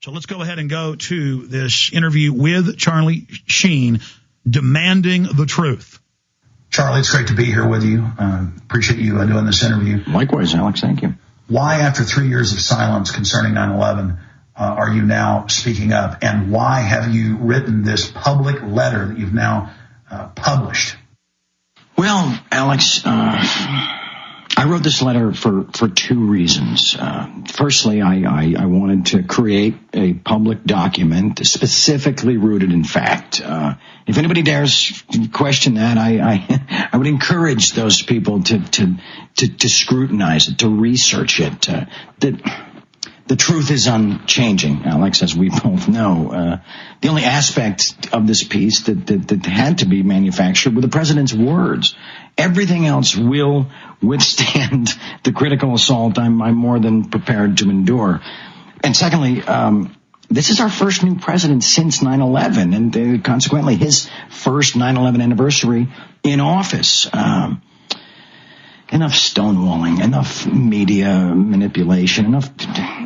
So let's go ahead and go to this interview with Charlie Sheen, demanding the truth. Charlie, it's great to be here with you. Appreciate you doing this interview. Likewise, Alex. Thank you. Why, after 3 years of silence concerning 9/11, are you now speaking up? And why have you written this public letter that you've now published? Well, Alex, I wrote this letter for two reasons. Firstly, I wanted to create a public document specifically rooted in fact. If anybody dares question that, I would encourage those people to scrutinize it, to research it. The truth is unchanging, Alex, as we both know. The only aspect of this piece that had to be manufactured were the president's words. Everything else will withstand the critical assault I'm more than prepared to endure. And secondly, this is our first new president since 9/11, and consequently his first 9/11 anniversary in office. Enough stonewalling, enough media manipulation, enough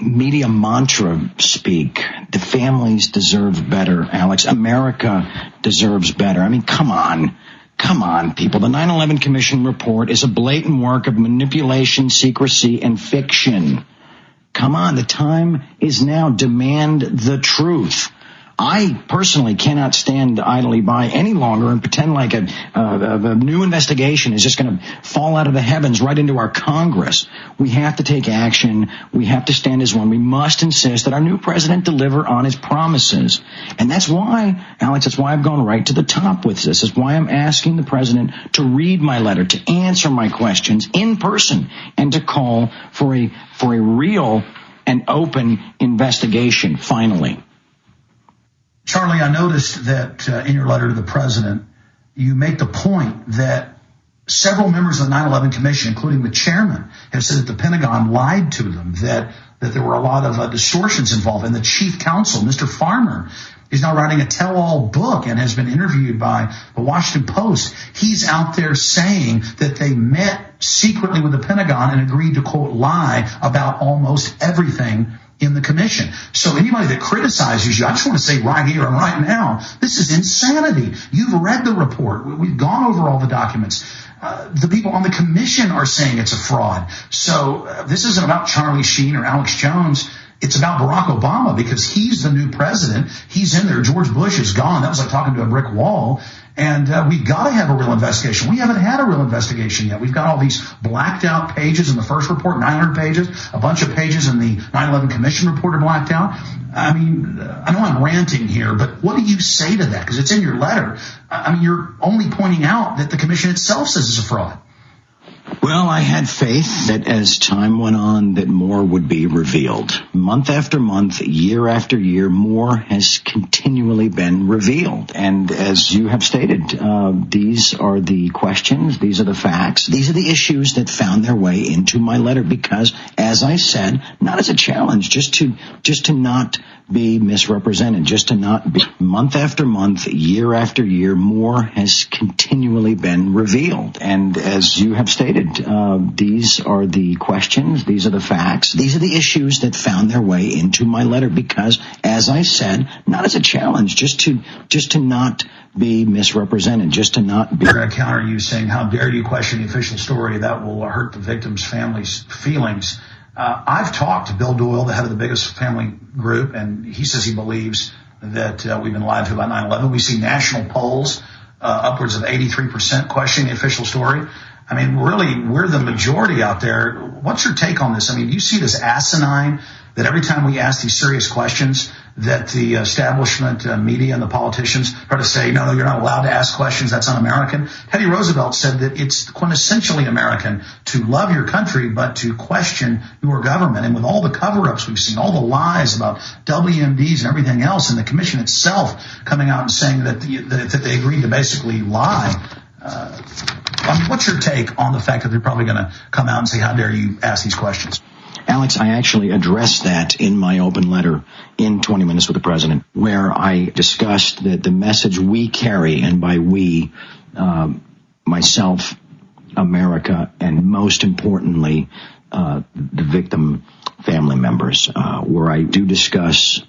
media mantra speak. The families deserve better, Alex. America deserves better. I mean, come on, people. The 9/11 Commission report is a blatant work of manipulation, secrecy, and fiction. Come on, the time is now. Demand the truth. I personally cannot stand idly by any longer and pretend like a new investigation is just going to fall out of the heavens right into our Congress. We have to take action. We have to stand as one. We must insist that our new president deliver on his promises. And that's why, Alex, that's why I've gone right to the top with this. That's why I'm asking the president to read my letter, to answer my questions in person, and to call for a real and open investigation, finally. Charlie, I noticed that in your letter to the president, you make the point that several members of the 9/11 Commission, including the chairman, have said that the Pentagon lied to them, that there were a lot of distortions involved. And the chief counsel, Mr. Farmer, is now writing a tell-all book and has been interviewed by the Washington Post. He's out there saying that they met secretly with the Pentagon and agreed to, quote, lie about almost everything in the commission. So anybody that criticizes you, I just want to say right here and right now, this is insanity. You've read the report. We've gone over all the documents. The people on the commission are saying it's a fraud. So this isn't about Charlie Sheen or Alex Jones. It's about Barack Obama, because he's the new president. He's in there. George Bush is gone. That was like talking to a brick wall. And we've got to have a real investigation. We haven't had a real investigation yet. We've got all these blacked out pages in the first report, 900 pages, a bunch of pages in the 9/11 Commission report are blacked out. I mean, I know I'm ranting here, but what do you say to that? Because it's in your letter. I mean, you're only pointing out that the commission itself says it's a fraud. Well, I had faith that as time went on that more would be revealed. Month after month, year after year, more has continually been revealed. And as you have stated, these are the questions, these are the facts, these are the issues that found their way into my letter because, as I said, not as a challenge, just to not be misrepresented, just to not be. Month after month, year after year, more has continually been revealed. And as you have stated, these are the questions, these are the facts, these are the issues that found their way into my letter because, as I said, not as a challenge, just to not be misrepresented, just to not be. I counter you saying, how dare you question the official story? That will hurt the victims' families' feelings. I've talked to Bill Doyle, the head of the biggest family group, and he says he believes that we've been lied to about 9/11. We see national polls, upwards of 83% questioning the official story. I mean, really, we're the majority out there. What's your take on this? I mean, do you see this asinine that every time we ask these serious questions that the establishment, media, and the politicians try to say, no, you're not allowed to ask questions, that's un-American? Teddy Roosevelt said that it's quintessentially American to love your country, but to question your government. And with all the cover-ups we've seen, all the lies about WMDs and everything else, and the commission itself coming out and saying that they agreed to basically lie, what's your take on the fact that they're probably going to come out and say, how dare you ask these questions? Alex, I actually addressed that in my open letter in 20 Minutes with the President, where I discussed that the message we carry, and by we, myself, America, and most importantly, the victim family members, where I do discuss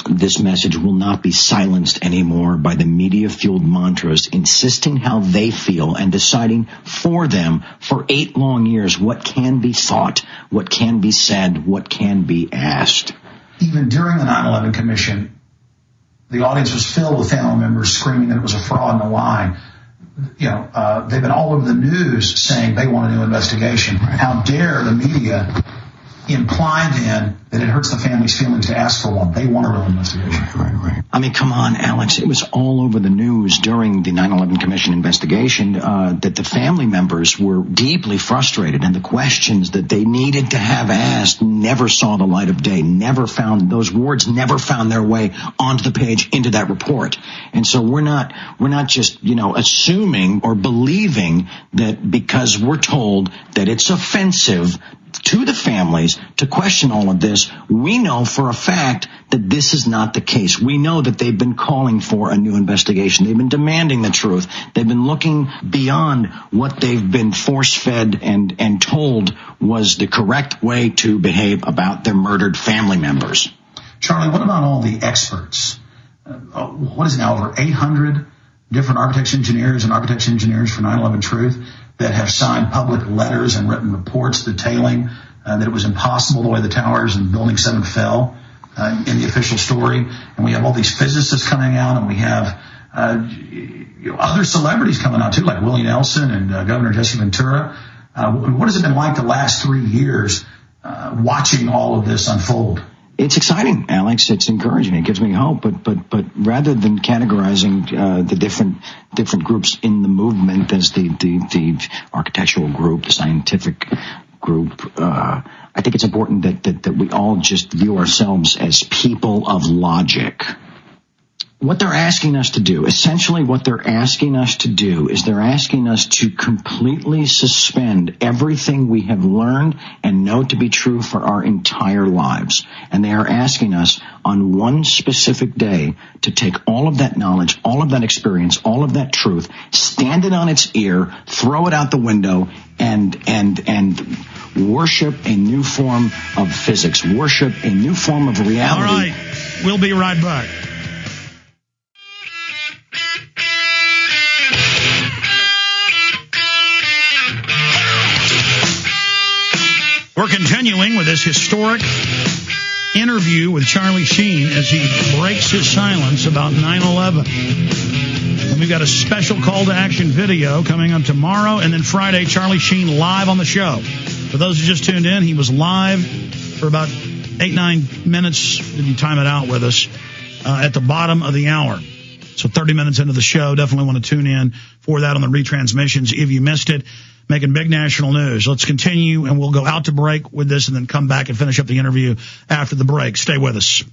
this message will not be silenced anymore by the media-fueled mantras insisting how they feel and deciding for them for 8 long years what can be thought, what can be said, what can be asked. Even during the 9/11 Commission, the audience was filled with family members screaming that it was a fraud and a lie. They've been all over the news saying they want a new investigation. How dare the media imply then that it hurts the family's feelings to ask for one? They want a real investigation. Right. I mean, come on, Alex. It was all over the news during the 9/11 Commission investigation that the family members were deeply frustrated, and the questions that they needed to have asked never saw the light of day, those words never found their way onto the page into that report. And so we're not just, assuming or believing that because we're told that it's offensive to the families to question all of this. We know for a fact that this is not the case. We know that they've been calling for a new investigation. They've been demanding the truth. They've been looking beyond what they've been force-fed and told was the correct way to behave about their murdered family members. Charlie, what about all the experts? What is it now, over 800 different architects, engineers for 9/11 Truth that have signed public letters and written reports detailing that it was impossible the way the towers and Building 7 fell in the official story. And we have all these physicists coming out, and we have other celebrities coming out too, like Willie Nelson and Governor Jesse Ventura. What has it been like the last 3 years watching all of this unfold? It's exciting, Alex. It's encouraging. It gives me hope. But rather than categorizing the different groups in the movement as the architectural group, the scientific group, I think it's important that we all just view ourselves as people of logic. What they're asking us to do, essentially what they're asking us to do is they're asking us to completely suspend everything we have learned and know to be true for our entire lives. And they are asking us on one specific day to take all of that knowledge, all of that experience, all of that truth, stand it on its ear, throw it out the window, and worship a new form of physics, worship a new form of reality. All right, we'll be right back. We're continuing with this historic interview with Charlie Sheen as he breaks his silence about 9/11. And we've got a special call to action video coming up tomorrow, and then Friday, Charlie Sheen live on the show. For those who just tuned in, he was live for about 8-9 minutes. Did you time it out with us at the bottom of the hour? So 30 minutes into the show, definitely want to tune in for that on the retransmissions if you missed it. Making big national news. Let's continue, and we'll go out to break with this and then come back and finish up the interview after the break. Stay with us.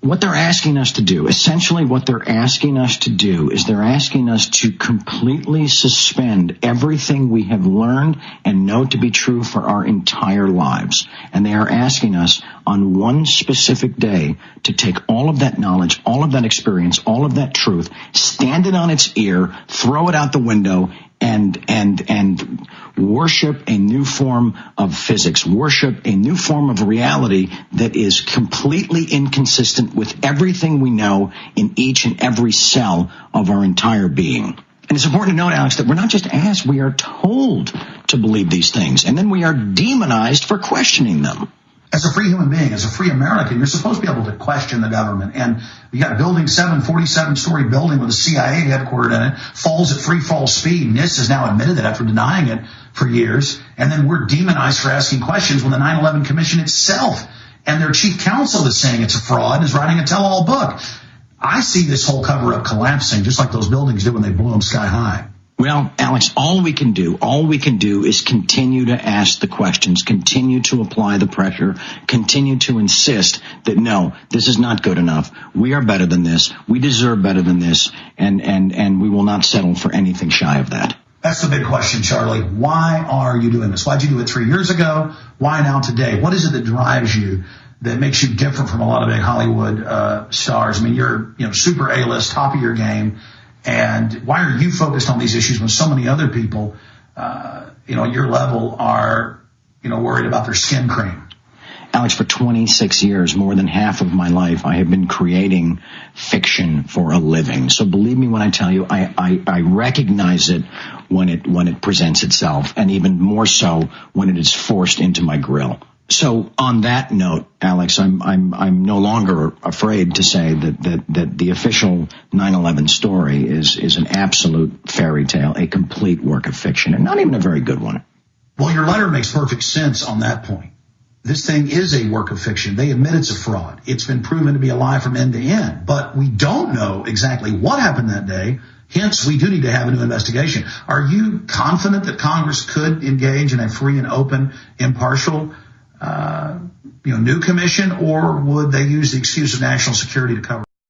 What they're asking us to do, essentially what they're asking us to do is they're asking us to completely suspend everything we have learned and know to be true for our entire lives. And they are asking us on one specific day to take all of that knowledge, all of that experience, all of that truth, stand it on its ear, throw it out the window, and worship a new form of physics, worship a new form of reality that is completely inconsistent with everything we know in each and every cell of our entire being. And it's important to note, Alex, that we're not just asked, we are told to believe these things, and then we are demonized for questioning them. As a free human being, as a free American, you're supposed to be able to question the government. And you got Building 7, 47-story building with a CIA headquartered in it, falls at free fall speed. NIST has now admitted that after denying it for years. And then we're demonized for asking questions when the 9/11 Commission itself and their chief counsel is saying it's a fraud and is writing a tell-all book. I see this whole cover-up collapsing, just like those buildings did when they blew them sky high. Well, Alex, all we can do is continue to ask the questions, continue to apply the pressure, continue to insist that no, this is not good enough. We are better than this. We deserve better than this. And we will not settle for anything shy of that. That's the big question, Charlie. Why are you doing this? Why'd you do it 3 years ago? Why now today? What is it that drives you, that makes you different from a lot of big Hollywood stars? I mean, you're super A-list, top of your game. And why are you focused on these issues when so many other people, at your level are, worried about their skin cream. Alex, for 26 years, more than half of my life, I have been creating fiction for a living. So believe me when I tell you, I recognize it when it presents itself, and even more so when it is forced into my grill. So on that note, Alex, I'm no longer afraid to say that the official 9/11 story is an absolute fairy tale, a complete work of fiction, and not even a very good one. Well, your letter makes perfect sense on that point. This thing is a work of fiction. They admit it's a fraud. It's been proven to be a lie from end to end. But we don't know exactly what happened that day. Hence, we do need to have a new investigation. Are you confident that Congress could engage in a free and open, impartial, new commission, or would they use the excuse of national security to cover